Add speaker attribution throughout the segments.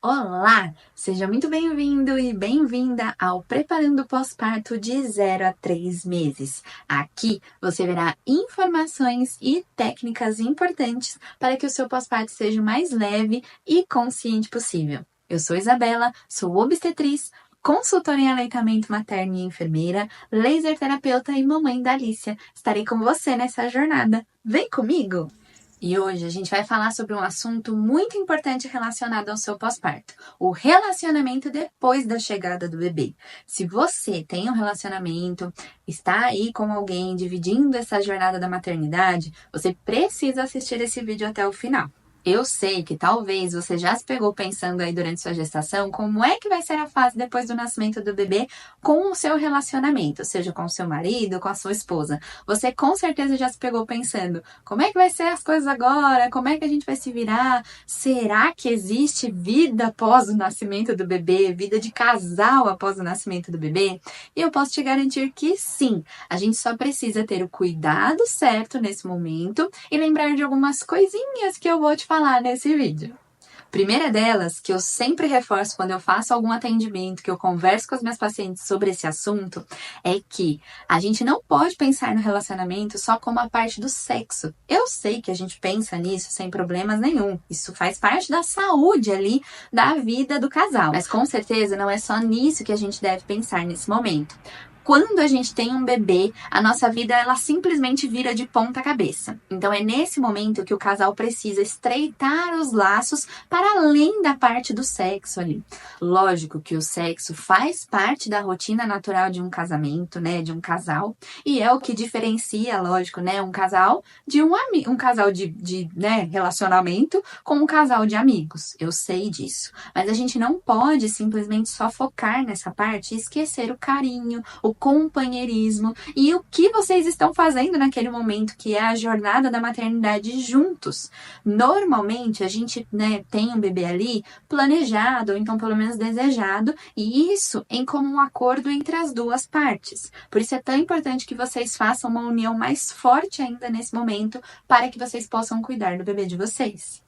Speaker 1: Olá! Seja muito bem-vindo e bem-vinda ao Preparando o Pós-Parto de 0 a 3 meses. Aqui você verá informações e técnicas importantes para que o seu pós-parto seja o mais leve e consciente possível. Eu sou Isabela, sou obstetriz, consultora em aleitamento materno e enfermeira, laser terapeuta e mamãe da Alicia. Estarei com você nessa jornada. Vem comigo! E hoje a gente vai falar sobre um assunto muito importante relacionado ao seu pós-parto: o relacionamento depois da chegada do bebê. Se você tem um relacionamento, está aí com alguém dividindo essa jornada da maternidade, você precisa assistir esse vídeo até o final. Eu sei que talvez você já se pegou pensando aí durante sua gestação como é que vai ser a fase depois do nascimento do bebê com o seu relacionamento, seja com o seu marido, com a sua esposa. Você com certeza já se pegou pensando, como é que vai ser as coisas agora? Como é que a gente vai se virar? Será que existe vida após o nascimento do bebê? Vida de casal após o nascimento do bebê? E eu posso te garantir que sim, a gente só precisa ter o cuidado certo nesse momento e lembrar de algumas coisinhas que eu vou te falar nesse vídeo. Primeira delas, que eu sempre reforço quando eu faço algum atendimento, que eu converso com as minhas pacientes sobre esse assunto, é que a gente não pode pensar no relacionamento só como a parte do sexo. Eu sei que a gente pensa nisso sem problemas nenhum. Isso faz parte da saúde ali, da vida do casal. Mas com certeza não é só nisso que a gente deve pensar nesse momento. Quando a gente tem um bebê, a nossa vida ela simplesmente vira de ponta cabeça. Então é nesse momento que o casal precisa estreitar os laços para além da parte do sexo ali. Lógico que o sexo faz parte da rotina natural de um casamento, né, de um casal, e é o que diferencia, lógico, né, um casal de um casal de relacionamento com um casal de amigos. Eu sei disso. Mas a gente não pode simplesmente só focar nessa parte e esquecer o carinho, o companheirismo e o que vocês estão fazendo naquele momento, que é a jornada da maternidade juntos. Normalmente a gente, tem um bebê ali planejado, ou então pelo menos desejado, e isso em comum acordo entre as duas partes. Por isso é tão importante que vocês façam uma união mais forte ainda nesse momento, para que vocês possam cuidar do bebê de vocês.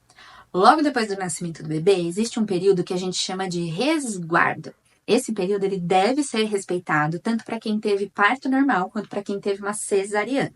Speaker 1: Logo depois do nascimento do bebê, existe um período que a gente chama de resguardo. Esse período ele deve ser respeitado tanto para quem teve parto normal quanto para quem teve uma cesariana.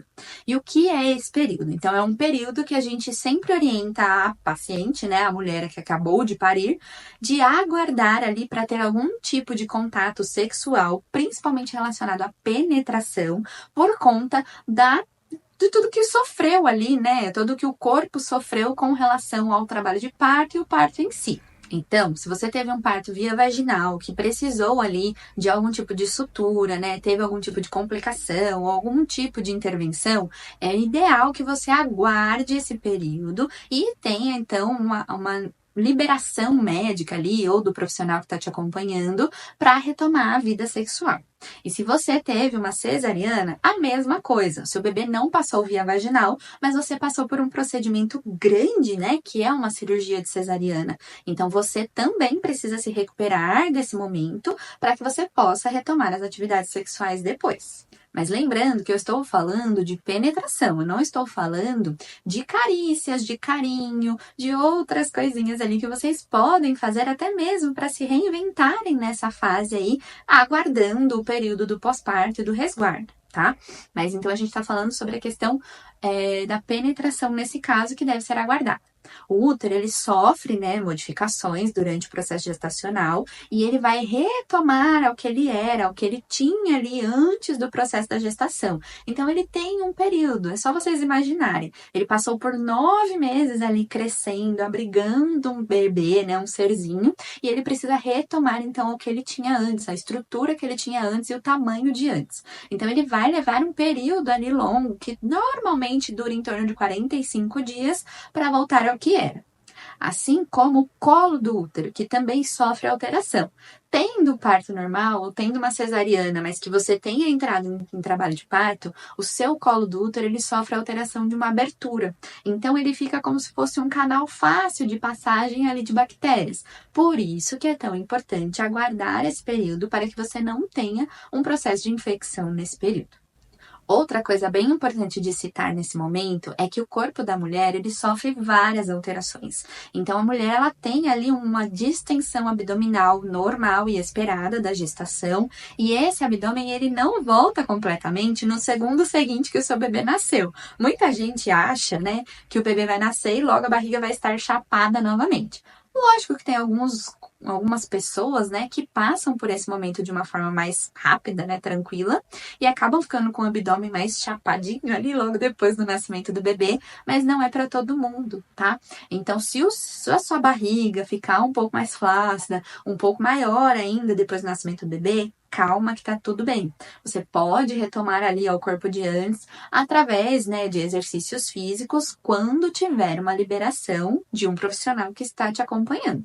Speaker 1: E o que é esse período? Então, é um período que a gente sempre orienta a paciente, a mulher que acabou de parir, de aguardar ali para ter algum tipo de contato sexual, principalmente relacionado à penetração, por conta de tudo que sofreu ali, tudo que o corpo sofreu com relação ao trabalho de parto e o parto em si. Então, se você teve um parto via vaginal, que precisou ali de algum tipo de sutura, teve algum tipo de complicação ou algum tipo de intervenção, é ideal que você aguarde esse período e tenha, então, uma liberação médica ali ou do profissional que está te acompanhando para retomar a vida sexual. E se você teve uma cesariana, a mesma coisa. Seu bebê não passou via vaginal, mas você passou por um procedimento grande, que é uma cirurgia de cesariana. Então, você também precisa se recuperar desse momento para que você possa retomar as atividades sexuais depois. Mas lembrando que eu estou falando de penetração, eu não estou falando de carícias, de carinho, de outras coisinhas ali que vocês podem fazer até mesmo para se reinventarem nessa fase aí, aguardando o período do pós-parto e do resguardo, tá? Mas então a gente está falando sobre a questão da penetração nesse caso que deve ser aguardada. O útero, ele sofre, modificações durante o processo gestacional e ele vai retomar ao que ele era, ao que ele tinha ali antes do processo da gestação. Então, ele tem um período, é só vocês imaginarem. Ele passou por 9 meses ali crescendo, abrigando um bebê, um serzinho, e ele precisa retomar, então, o que ele tinha antes, a estrutura que ele tinha antes e o tamanho de antes. Então, ele vai levar um período ali longo, que normalmente dura em torno de 45 dias, para voltar ao que era. Assim como o colo do útero, que também sofre alteração. Tendo parto normal ou tendo uma cesariana, mas que você tenha entrado em trabalho de parto, o seu colo do útero ele sofre alteração de uma abertura. Então ele fica como se fosse um canal fácil de passagem ali de bactérias. Por isso que é tão importante aguardar esse período para que você não tenha um processo de infecção nesse período. Outra coisa bem importante de citar nesse momento é que o corpo da mulher, ele sofre várias alterações. Então, a mulher, ela tem ali uma distensão abdominal normal e esperada da gestação, e esse abdômen, ele não volta completamente no segundo seguinte que o seu bebê nasceu. Muita gente acha, né, que o bebê vai nascer e logo a barriga vai estar chapada novamente. Lógico que tem algumas pessoas, né, que passam por esse momento de uma forma mais rápida, né, tranquila, e acabam ficando com o abdômen mais chapadinho ali logo depois do nascimento do bebê, mas não é para todo mundo, tá? Então, se a sua barriga ficar um pouco mais flácida, um pouco maior ainda depois do nascimento do bebê, calma que tá tudo bem. Você pode retomar ali ao corpo de antes através, né, de exercícios físicos quando tiver uma liberação de um profissional que está te acompanhando.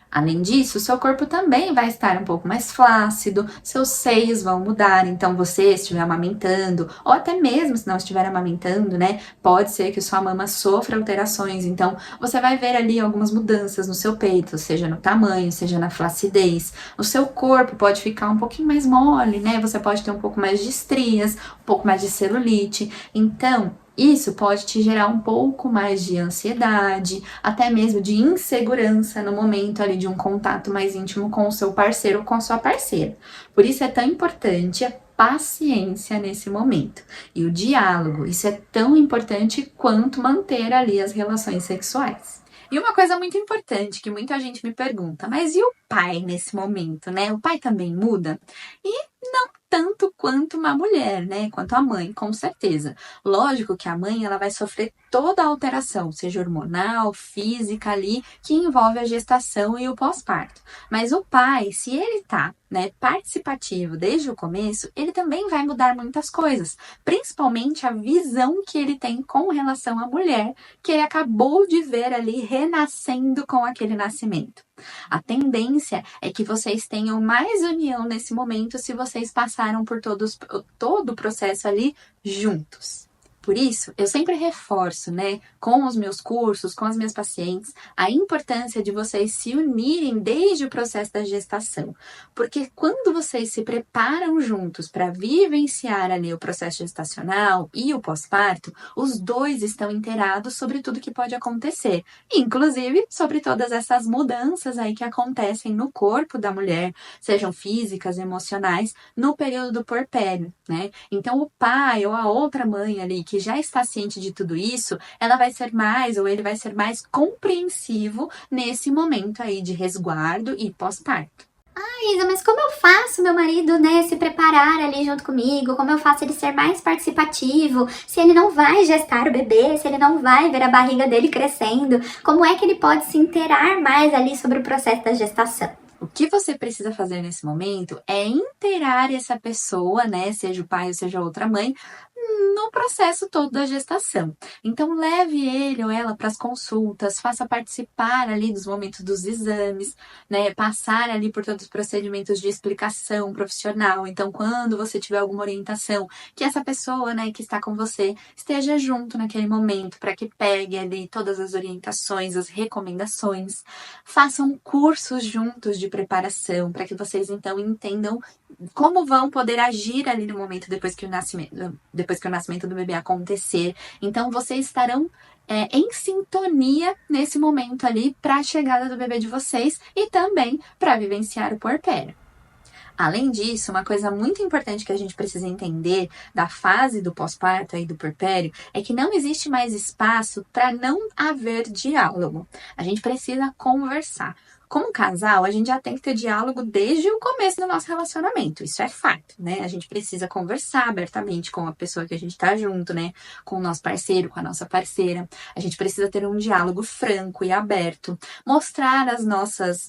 Speaker 1: Além disso, seu corpo também vai estar um pouco mais flácido, seus seios vão mudar, então você estiver amamentando, ou até mesmo se não estiver amamentando, né, pode ser que sua mama sofra alterações, então você vai ver ali algumas mudanças no seu peito, seja no tamanho, seja na flacidez. O seu corpo pode ficar um pouquinho mais mole, né, você pode ter um pouco mais de estrias, um pouco mais de celulite, então isso pode te gerar um pouco mais de ansiedade, até mesmo de insegurança no momento ali de um contato mais íntimo com o seu parceiro ou com a sua parceira. Por isso é tão importante a paciência nesse momento. E o diálogo, isso é tão importante quanto manter ali as relações sexuais. E uma coisa muito importante que muita gente me pergunta, mas e o pai nesse momento, né? O pai também muda? E não tanto quanto uma mulher, né? Quanto a mãe, com certeza. Lógico que a mãe, ela vai sofrer toda a alteração, seja hormonal, física ali, que envolve a gestação e o pós-parto. Mas o pai, se ele tá, né, participativo desde o começo, ele também vai mudar muitas coisas, principalmente a visão que ele tem com relação à mulher, que ele acabou de ver ali renascendo com aquele nascimento. A tendência é que vocês tenham mais união nesse momento se vocês passaram por todo o processo ali juntos. Por isso, eu sempre reforço, né, com os meus cursos, com as minhas pacientes, a importância de vocês se unirem desde o processo da gestação. Porque quando vocês se preparam juntos para vivenciar ali o processo gestacional e o pós-parto, os dois estão inteirados sobre tudo que pode acontecer, inclusive sobre todas essas mudanças aí que acontecem no corpo da mulher, sejam físicas, emocionais, no período do puerpério, né? Então, o pai ou a outra mãe ali que já está ciente de tudo isso, ela vai ser mais, ou ele vai ser mais compreensivo nesse momento aí de resguardo e pós-parto.
Speaker 2: Isa, mas como eu faço meu marido, né, se preparar ali junto comigo? Como eu faço ele ser mais participativo? Se ele não vai gestar o bebê, se ele não vai ver a barriga dele crescendo, como é que ele pode se inteirar mais ali sobre o processo da gestação?
Speaker 1: O que você precisa fazer nesse momento é inteirar essa pessoa, né, seja o pai ou seja outra mãe, no processo todo da gestação. Então, leve ele ou ela para as consultas, faça participar ali dos momentos dos exames, né? Passar ali por todos os procedimentos de explicação profissional. Então, quando você tiver alguma orientação, que essa pessoa, né, que está com você esteja junto naquele momento para que pegue ali todas as orientações, as recomendações. Façam cursos juntos de preparação para que vocês então entendam como vão poder agir ali no momento depois que o nascimento do bebê acontecer. Então, vocês estarão em sintonia nesse momento ali para a chegada do bebê de vocês e também para vivenciar o puerpério. Além disso, uma coisa muito importante que a gente precisa entender da fase do pós-parto e do puerpério é que não existe mais espaço para não haver diálogo. A gente precisa conversar. Como casal, a gente já tem que ter diálogo desde o começo do nosso relacionamento. Isso é fato, né? A gente precisa conversar abertamente com a pessoa que a gente tá junto, né? Com o nosso parceiro, com a nossa parceira. A gente precisa ter um diálogo franco e aberto. Mostrar as nossas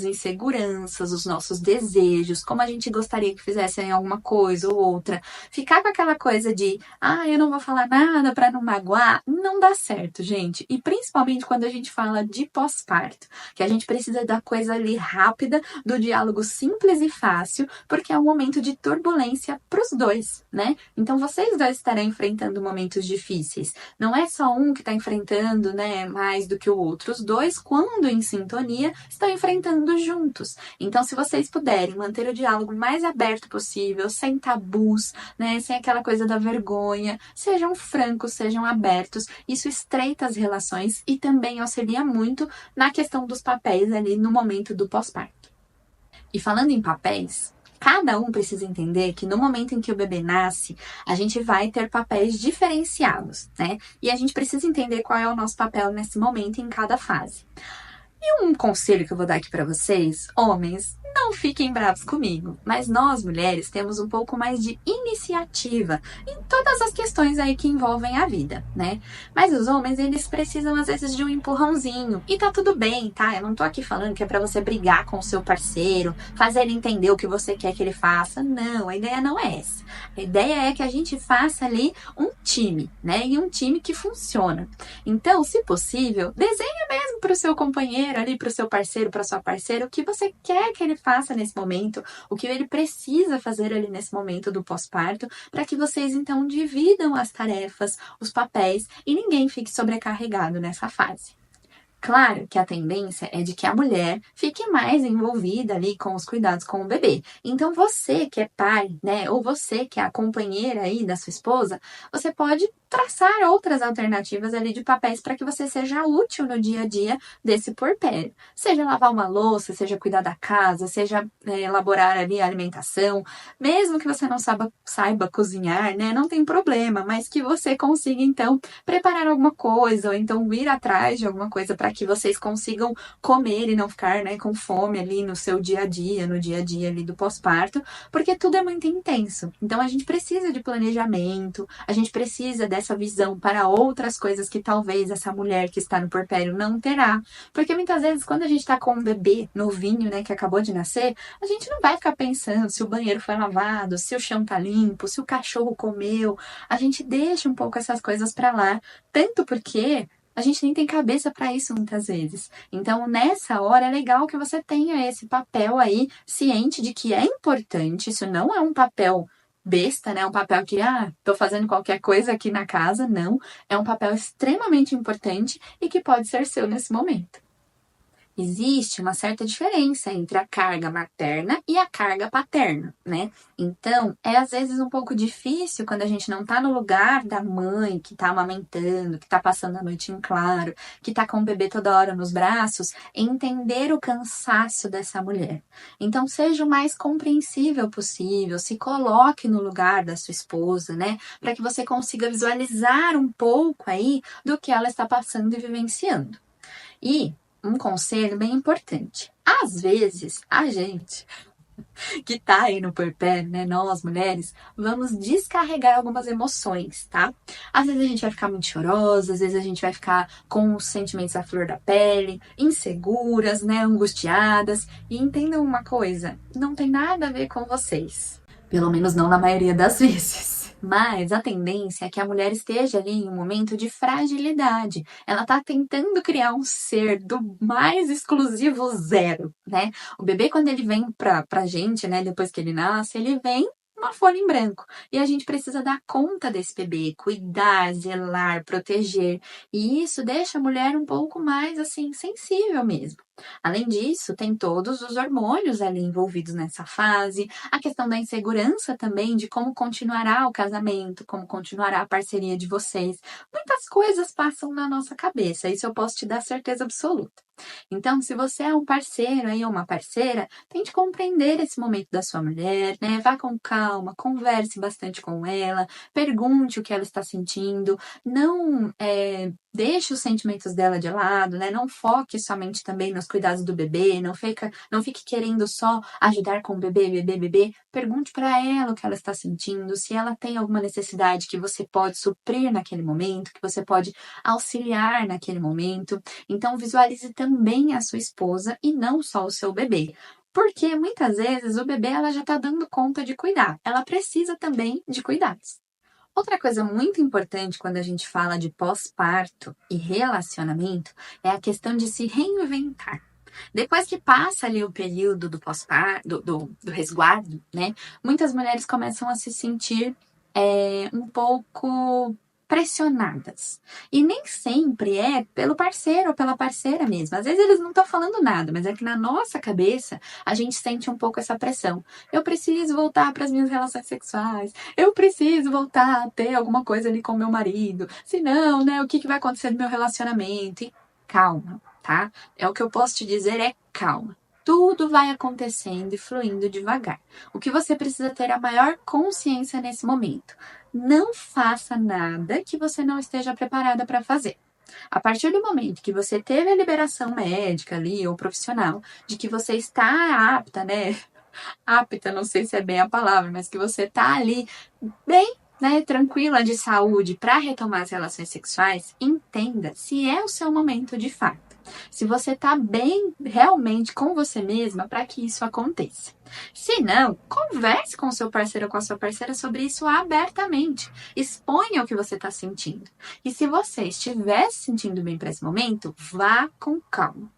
Speaker 1: inseguranças, os nossos desejos, como a gente gostaria que fizessem alguma coisa ou outra. Ficar com aquela coisa de, eu não vou falar nada pra não magoar, não dá certo, gente. E principalmente quando a gente fala de pós-parto, que a a gente precisa da coisa ali rápida, do diálogo simples e fácil, porque é um momento de turbulência para os dois, né? Então vocês dois estarão enfrentando momentos difíceis. Não é só um que está enfrentando, né, mais do que o outro. Os dois, quando em sintonia, estão enfrentando juntos. Então, se vocês puderem manter o diálogo mais aberto possível, sem tabus, né, sem aquela coisa da vergonha, sejam francos, sejam abertos, isso estreita as relações e também auxilia muito na questão dos papéis ali no momento do pós-parto. E falando em papéis, cada um precisa entender que no momento em que o bebê nasce, a gente vai ter papéis diferenciados, né? E a gente precisa entender qual é o nosso papel nesse momento em cada fase. E um conselho que eu vou dar aqui para vocês, homens, não fiquem bravos comigo, mas nós mulheres temos um pouco mais de iniciativa em todas as questões aí que envolvem a vida, né? Mas os homens, eles precisam às vezes de um empurrãozinho. E tá tudo bem, tá? Eu não tô aqui falando que é para você brigar com o seu parceiro, fazer ele entender o que você quer que ele faça. Não, a ideia não é essa. A ideia é que a gente faça ali um time, né? E um time que funciona. Então, se possível, desenha mesmo para o seu companheiro ali, para o seu parceiro, para sua parceira, o que você quer que ele faça nesse momento, o que ele precisa fazer ali nesse momento do pós-parto, para que vocês então dividam as tarefas, os papéis e ninguém fique sobrecarregado nessa fase. Claro que a tendência é de que a mulher fique mais envolvida ali com os cuidados com o bebê. Então, você que é pai, né, ou você que é a companheira aí da sua esposa, você pode traçar outras alternativas ali de papéis para que você seja útil no dia a dia desse puerpério. Seja lavar uma louça, seja cuidar da casa, seja elaborar ali a alimentação, mesmo que você não saiba cozinhar, né, não tem problema, mas que você consiga então preparar alguma coisa ou então ir atrás de alguma coisa para que vocês consigam comer e não ficar, né, com fome ali no seu dia a dia, no dia a dia ali do pós-parto, porque tudo é muito intenso. Então a gente precisa de planejamento, a gente precisa dessa visão para outras coisas que talvez essa mulher que está no puerpério não terá, porque muitas vezes quando a gente está com um bebê novinho, né, que acabou de nascer, a gente não vai ficar pensando se o banheiro foi lavado, se o chão tá limpo, se o cachorro comeu. A gente deixa um pouco essas coisas para lá, tanto porque a gente nem tem cabeça para isso muitas vezes. Então, nessa hora, é legal que você tenha esse papel aí, ciente de que é importante. Isso não é um papel besta, né? Um papel que, tô fazendo qualquer coisa aqui na casa. Não. É um papel extremamente importante e que pode ser seu nesse momento. Existe uma certa diferença entre a carga materna e a carga paterna, né? Então, é às vezes um pouco difícil quando a gente não tá no lugar da mãe que tá amamentando, que tá passando a noite em claro, que tá com o bebê toda hora nos braços, entender o cansaço dessa mulher. Então, seja o mais compreensível possível, se coloque no lugar da sua esposa, né? Para que você consiga visualizar um pouco aí do que ela está passando e vivenciando. E um conselho bem importante. Às vezes, a gente que tá aí no puerpério, né, nós mulheres, vamos descarregar algumas emoções, tá? Às vezes a gente vai ficar muito chorosa, às vezes a gente vai ficar com os sentimentos à flor da pele, inseguras, né, angustiadas. E entendam uma coisa, não tem nada a ver com vocês. Pelo menos não na maioria das vezes. Mas a tendência é que a mulher esteja ali em um momento de fragilidade. Ela tá tentando criar um ser do mais exclusivo zero, né? O bebê, quando ele vem pra gente, né, depois que ele nasce, ele vem uma folha em branco. E a gente precisa dar conta desse bebê, cuidar, zelar, proteger. E isso deixa a mulher um pouco mais, assim, sensível mesmo. Além disso, tem todos os hormônios ali envolvidos nessa fase, a questão da insegurança também de como continuará o casamento, como continuará a parceria de vocês. Muitas coisas passam na nossa cabeça, isso eu posso te dar certeza absoluta. Então, se você é um parceiro aí ou uma parceira, tente compreender esse momento da sua mulher, né? Vá com calma, converse bastante com ela, pergunte o que ela está sentindo, não deixe os sentimentos dela de lado, né? Não foque somente também nos cuidados do bebê, não fique querendo só ajudar com o bebê. Pergunte para ela o que ela está sentindo, se ela tem alguma necessidade que você pode suprir naquele momento, que você pode auxiliar naquele momento. Então, visualize também a sua esposa e não só o seu bebê. Porque muitas vezes o bebê ela já está dando conta de cuidar. Ela precisa também de cuidados. Outra coisa muito importante quando a gente fala de pós-parto e relacionamento é a questão de se reinventar. Depois que passa ali o período do pós-parto, do resguardo, né? Muitas mulheres começam a se sentir um pouco pressionadas. E nem sempre é pelo parceiro ou pela parceira mesmo. Às vezes eles não estão falando nada, mas é que na nossa cabeça a gente sente um pouco essa pressão. Eu preciso voltar para as minhas relações sexuais. Eu preciso voltar a ter alguma coisa ali com meu marido. Senão, né, o que vai acontecer no meu relacionamento? E calma, tá? O que eu posso te dizer é calma. Tudo vai acontecendo e fluindo devagar. O que você precisa ter a maior consciência nesse momento. Não faça nada que você não esteja preparada para fazer. A partir do momento que você teve a liberação médica ali, ou profissional, de que você está apta, né? Apta, não sei se é bem a palavra, mas que você está ali bem, né, tranquila de saúde para retomar as relações sexuais, entenda se é o seu momento de fato. Se você tá bem realmente com você mesma para que isso aconteça. Se não, converse com o seu parceiro ou com a sua parceira sobre isso abertamente. Exponha o que você está sentindo. E se você estiver se sentindo bem para esse momento, vá com calma.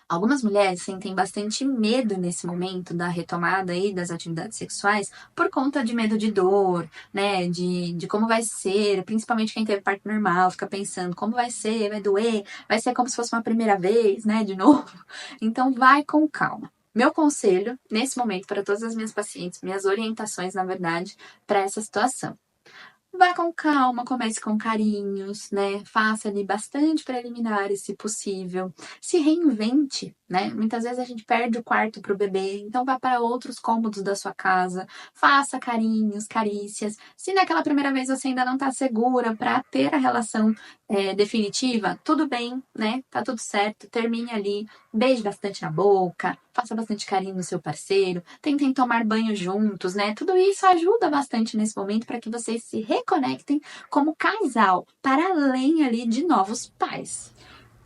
Speaker 1: Algumas mulheres sentem bastante medo nesse momento da retomada aí das atividades sexuais por conta de medo de dor, né? De como vai ser, principalmente quem teve parto normal, fica pensando como vai ser, vai doer, vai ser como se fosse uma primeira vez, né? De novo. Então vai com calma. Meu conselho, nesse momento, para todas as minhas pacientes, minhas orientações, na verdade, para essa situação. Vá com calma, comece com carinhos, né? Faça ali bastante preliminares, se possível. Se reinvente, né? Muitas vezes a gente perde o quarto para o bebê, então vá para outros cômodos da sua casa. Faça carinhos, carícias. Se naquela primeira vez você ainda não está segura para ter a relação definitiva, tudo bem, né? Tá tudo certo. Termine ali, beije bastante na boca, faça bastante carinho no seu parceiro, tentem tomar banho juntos, né? Tudo isso ajuda bastante nesse momento para que vocês se reconectem como casal, para além ali de novos pais.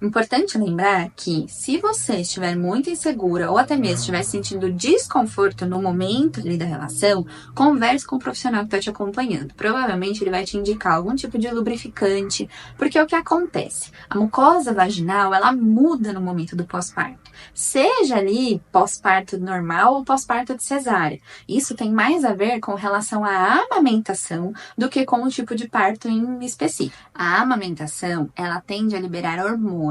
Speaker 1: Importante lembrar que, se você estiver muito insegura ou até mesmo estiver sentindo desconforto no momento ali da relação, converse com o profissional que está te acompanhando. Provavelmente ele vai te indicar algum tipo de lubrificante, porque é o que acontece. A mucosa vaginal, ela muda no momento do pós-parto. Seja ali pós-parto normal ou pós-parto de cesárea. Isso tem mais a ver com relação à amamentação do que com o tipo de parto em específico. A amamentação, ela tende a liberar hormônios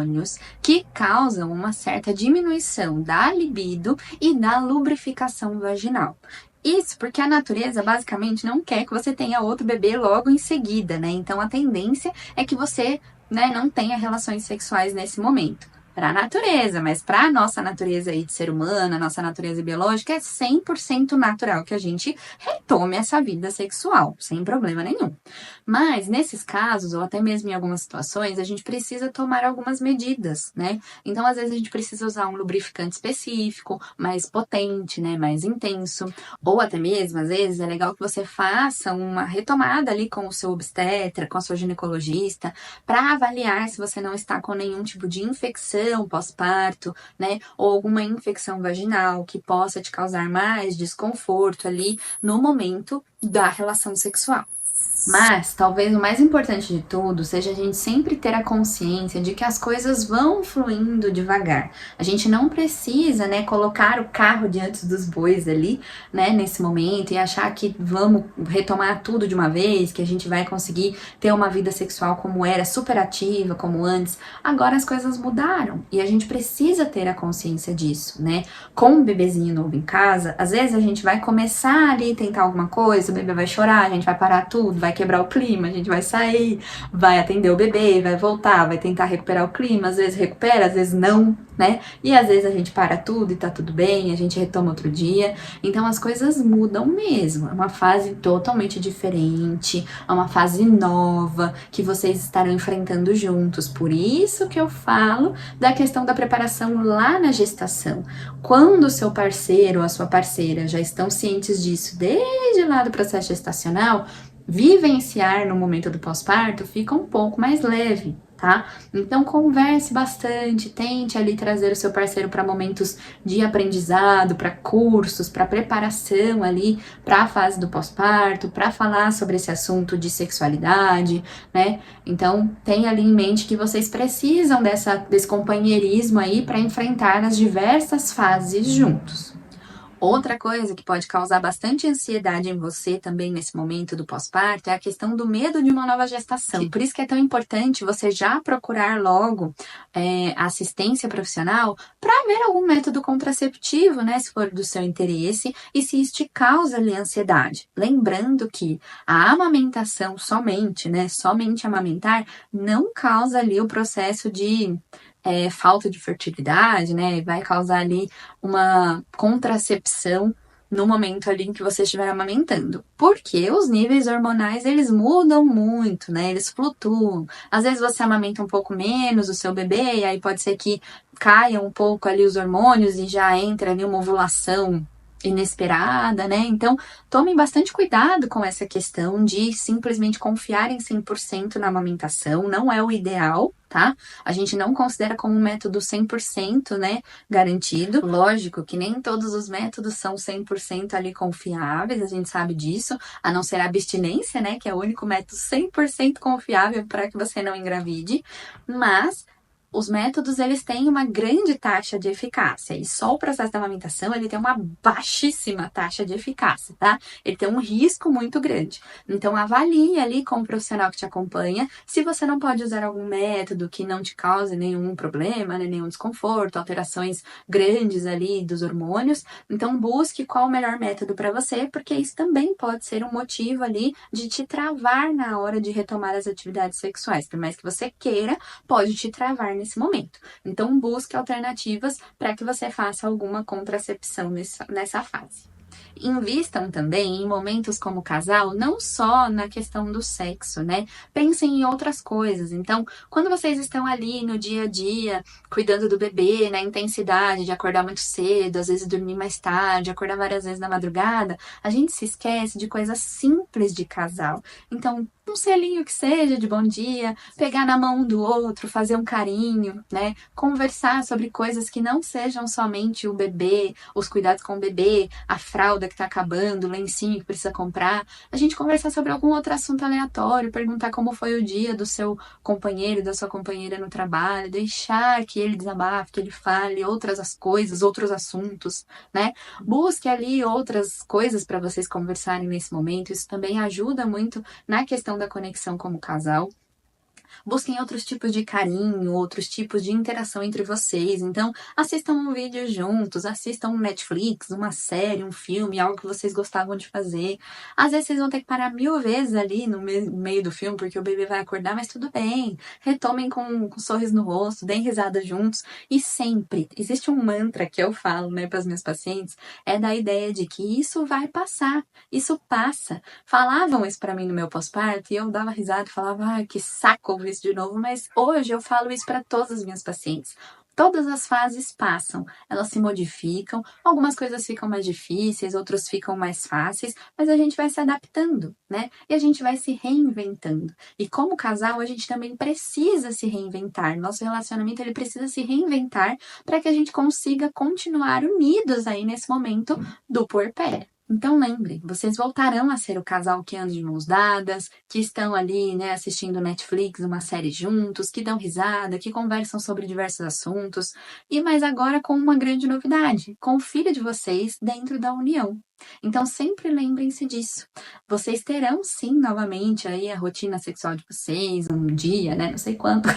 Speaker 1: que causam uma certa diminuição da libido e da lubrificação vaginal. Isso porque a natureza basicamente não quer que você tenha outro bebê logo em seguida, né? Então a tendência é que você, né, não tenha relações sexuais nesse momento. Para a natureza, mas para a nossa natureza aí de ser humano, a nossa natureza biológica, é 100% natural que a gente retome essa vida sexual, sem problema nenhum. Mas nesses casos, ou até mesmo em algumas situações, a gente precisa tomar algumas medidas, né? Então, às vezes, a gente precisa usar um lubrificante específico, mais potente, né? Mais intenso. Ou até mesmo, às vezes, é legal que você faça uma retomada ali com o seu obstetra, com a sua ginecologista, para avaliar se você não está com nenhum tipo de infecção pós-parto, né? Ou alguma infecção vaginal que possa te causar mais desconforto ali no momento da relação sexual. Mas, talvez o mais importante de tudo seja a gente sempre ter a consciência de que as coisas vão fluindo devagar. A gente não precisa, né, colocar o carro diante dos bois ali, né, nesse momento e achar que vamos retomar tudo de uma vez, que a gente vai conseguir ter uma vida sexual como era, super ativa, como antes. Agora as coisas mudaram e a gente precisa ter a consciência disso, né? Com um bebezinho novo em casa, às vezes a gente vai começar ali, tentar alguma coisa, o bebê vai chorar, a gente vai parar tudo, vai quebrar o clima, a gente vai sair, vai atender o bebê, vai voltar, vai tentar recuperar o clima, às vezes recupera, às vezes não, né? E às vezes a gente para tudo e tá tudo bem, a gente retoma outro dia. Então as coisas mudam mesmo. É uma fase totalmente diferente, é uma fase nova que vocês estarão enfrentando juntos. Por isso que eu falo da questão da preparação lá na gestação. Quando o seu parceiro ou a sua parceira já estão cientes disso desde lá do processo gestacional, vivenciar no momento do pós-parto fica um pouco mais leve, tá? Então converse bastante, tente ali trazer o seu parceiro para momentos de aprendizado, para cursos, para preparação ali para a fase do pós-parto, para falar sobre esse assunto de sexualidade, né? Então tenha ali em mente que vocês precisam desse companheirismo aí para enfrentar as diversas fases juntos. Outra coisa que pode causar bastante ansiedade em você também nesse momento do pós-parto é a questão do medo de uma nova gestação. Por isso que é tão importante você já procurar logo assistência profissional para ver algum método contraceptivo, né, se for do seu interesse, e se isso te causa ali ansiedade. Lembrando que a amamentação somente, né, somente amamentar, não causa ali o processo de falta de fertilidade, né? Vai causar ali uma contracepção no momento ali em que você estiver amamentando. Porque os níveis hormonais, eles mudam muito, né? Eles flutuam. Às vezes você amamenta um pouco menos o seu bebê, e aí pode ser que caia um pouco ali os hormônios e já entre ali uma ovulação inesperada, né? Então, tomem bastante cuidado com essa questão de simplesmente confiar em 100% na amamentação. Não é o ideal, tá? A gente não considera como um método 100%, né, garantido. Lógico que nem todos os métodos são 100% ali confiáveis, a gente sabe disso, a não ser a abstinência, né, que é o único método 100% confiável para que você não engravide, mas os métodos, eles têm uma grande taxa de eficácia, e só o processo da amamentação, ele tem uma baixíssima taxa de eficácia, tá? Ele tem um risco muito grande. Então, avalie ali com o profissional que te acompanha, se você não pode usar algum método que não te cause nenhum problema, né, nenhum desconforto, alterações grandes ali dos hormônios. Então, busque qual o melhor método para você, porque isso também pode ser um motivo ali de te travar na hora de retomar as atividades sexuais. Por mais que você queira, pode te travar nesse momento. Então, busque alternativas para que você faça alguma contracepção nessa fase. Invistam também em momentos como casal, não só na questão do sexo, né? Pensem em outras coisas. Então, quando vocês estão ali no dia a dia, cuidando do bebê, na intensidade de acordar muito cedo, às vezes dormir mais tarde, acordar várias vezes na madrugada, a gente se esquece de coisas simples de casal. Então, um selinho que seja de bom dia, pegar na mão do outro, fazer um carinho, né? Conversar sobre coisas que não sejam somente o bebê, os cuidados com o bebê, a fralda que tá acabando, o lencinho que precisa comprar. A gente conversar sobre algum outro assunto aleatório, perguntar como foi o dia do seu companheiro, da sua companheira no trabalho, deixar que ele desabafe, que ele fale outras coisas, outros assuntos, né? Busque ali outras coisas para vocês conversarem nesse momento. Isso também ajuda muito na questão da conexão como casal. Busquem outros tipos de carinho, outros tipos de interação entre vocês. Então, assistam um vídeo juntos, assistam um Netflix, uma série, um filme, algo que vocês gostavam de fazer. Às vezes vocês vão ter que parar 1000 vezes ali no meio do filme, porque o bebê vai acordar, mas tudo bem. Retomem com um sorriso no rosto, deem risada juntos. E sempre, existe um mantra que eu falo, né, para as minhas pacientes, é da ideia de que isso vai passar, isso passa. Falavam isso para mim no meu pós-parto e eu dava risada e falava, ai, que saco ouvir isso de novo, mas hoje eu falo isso para todas as minhas pacientes. Todas as fases passam, elas se modificam, algumas coisas ficam mais difíceis, outras ficam mais fáceis, mas a gente vai se adaptando, né? E a gente vai se reinventando. E como casal, a gente também precisa se reinventar. Nosso relacionamento, ele precisa se reinventar para que a gente consiga continuar unidos aí nesse momento do puerpério. Então lembrem, vocês voltarão a ser o casal que anda de mãos dadas, que estão ali, né, assistindo Netflix, uma série juntos, que dão risada, que conversam sobre diversos assuntos, e mas agora com uma grande novidade, com o filho de vocês dentro da união. Então sempre lembrem-se disso. Vocês terão sim novamente aí a rotina sexual de vocês, um dia, né, não sei quanto,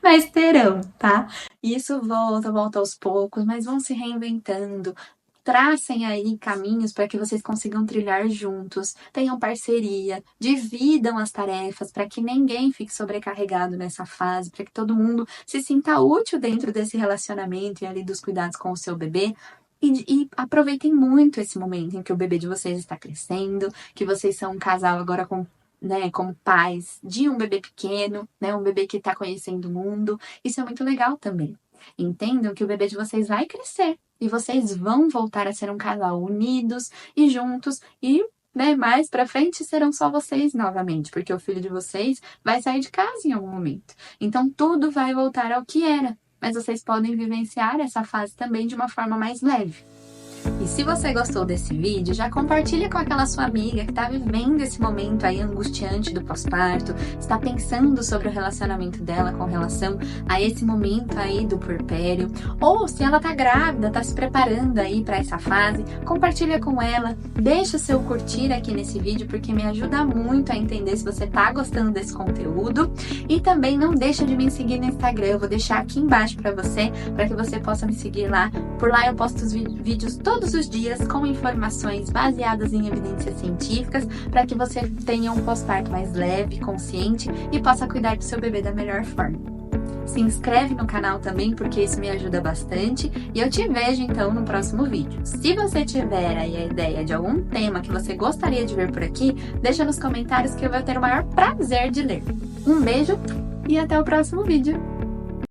Speaker 1: mas terão, tá? Isso volta aos poucos, mas vão se reinventando. Tracem aí caminhos para que vocês consigam trilhar juntos, tenham parceria, dividam as tarefas para que ninguém fique sobrecarregado nessa fase, para que todo mundo se sinta útil dentro desse relacionamento e ali dos cuidados com o seu bebê. E aproveitem muito esse momento em que o bebê de vocês está crescendo, que vocês são um casal agora com, né, como pais de um bebê pequeno, né, um bebê que está conhecendo o mundo. Isso é muito legal também. Entendam que o bebê de vocês vai crescer e vocês vão voltar a ser um casal unidos e juntos e né? Mais pra frente serão só vocês novamente, porque o filho de vocês vai sair de casa em algum momento. Então tudo vai voltar ao que era, mas vocês podem vivenciar essa fase também de uma forma mais leve. E se você gostou desse vídeo, já compartilha com aquela sua amiga que está vivendo esse momento aí angustiante do pós-parto, está pensando sobre o relacionamento dela com relação a esse momento aí do puerpério, ou se ela está grávida, está se preparando aí para essa fase, compartilha com ela, deixa o seu curtir aqui nesse vídeo, porque me ajuda muito a entender se você está gostando desse conteúdo. E também não deixa de me seguir no Instagram, eu vou deixar aqui embaixo para que você possa me seguir lá. Por lá eu posto os vídeos todos os dias com informações baseadas em evidências científicas para que você tenha um pós-parto mais leve, consciente e possa cuidar do seu bebê da melhor forma. Se inscreve no canal também, porque isso me ajuda bastante, e eu te vejo então no próximo vídeo. Se você tiver aí a ideia de algum tema que você gostaria de ver por aqui, deixa nos comentários que eu vou ter o maior prazer de ler. Um beijo e até o próximo vídeo!